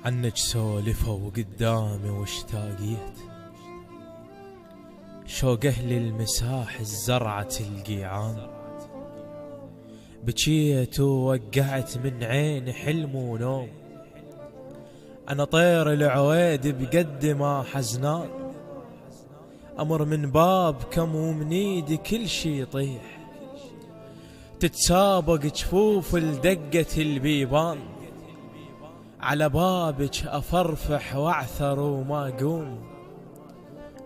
عنك سولفوا قدامي واشتاقيت، شوق أهل المساح الزرعة القيعان، بكيت ووقعت من عين حلم ونوم. أنا طير العويد بقد ما حزنان، أمر من باب كم ومن ايدي كل شي يطيح، تتسابق جفوف لدقة البيبان، على بابك أفرفح وأعثر وما أقوم،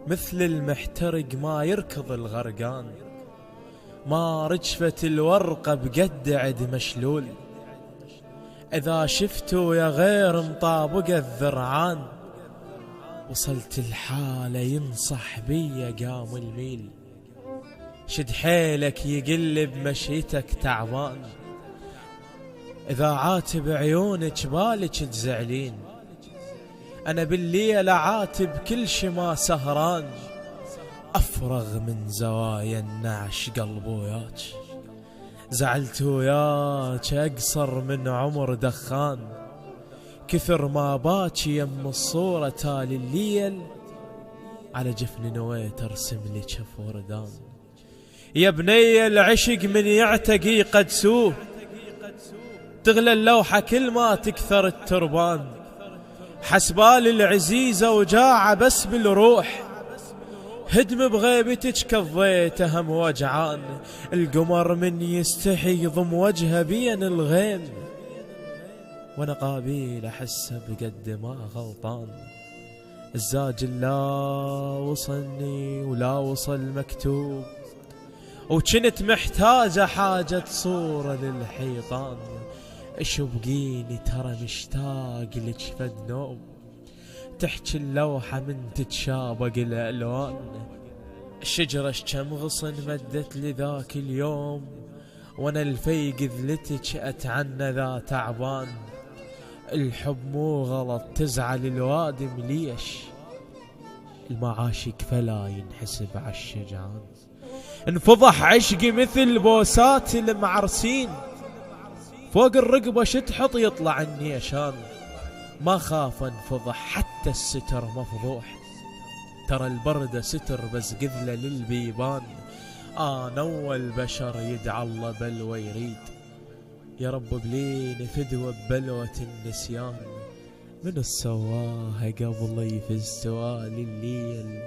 مثل المحترق ما يركض الغرقان، ما رجفت الورقة بقد عد مشلول، إذا شفتوا يا غير مطابقة الذرعان، وصلت الحالة ينصح بي قام الميل، شد حيلك يقلب مشيتك تعبان، إذا عاتب عيونك بالك تزعلين، أنا بالليل عاتب كل شي ما سهران، أفرغ من زوايا النعش قلب وياك، زعلت وياك أقصر من عمر دخان، كثر ما باكي يم الصورة تالي الليل، على جفن نويت أرسم لك فردان. يا بني العشق من يعتقي قد سوه، تغلى اللوحة كل ما تكثر التربان، حسبال العزيزة وجاعة بس بالروح، هدم بغيبتك كضيت هم وجعان، القمر من يستحي يضم وجهه بين الغيم، وانا قابيل احسه بقد ما غلطان، الزاج لا وصلني ولا وصل مكتوب، وكنت محتاجة حاجة صورة للحيطان، اشبقيني ترى مشتاق لك فد نوم، تحكي اللوحة من تتشابق الألوان، الشجرة كم غصن مدت لذاك اليوم، وانا الفيق ذلتك اتعنى ذا تعبان، الحب مو غلط تزعل الوادم ليش، المعاشق فلا ينحسب عالشجعان، انفضح عشقي مثل بوسات المعرسين، فوق الرقبة شتحط يطلع النيشان، ما خاف انفضح حتى الستر مفضوح، ترى البردة ستر بس قذلة للبيبان، أنا أول بشر يدعى الله بلوى يريد، يا رب بلين فدوى ببلوة النسيان، من السواها قبل يفز سوال الليل،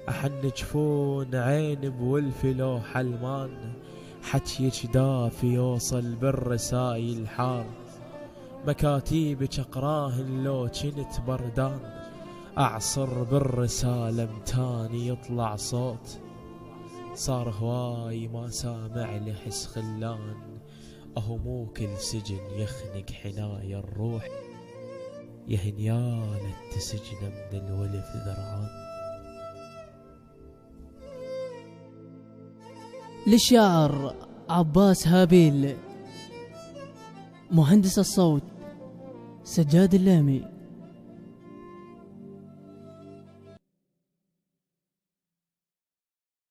أحن جفون عين بولف لو حلمان، حكيك دافي يوصل بالرسايل حار، مكاتيبك اقراهن لو كنت بردان، اعصر بالرسالة متاني يطلع صوت، صار هواي ما سامع لحس خلان، اهو مو كل سجن يخنق حنايا الروح، يا هنيالة تسجن من الولف ذرعان. للشاعر عباس هابيل، مهندس الصوت سجاد اللامي.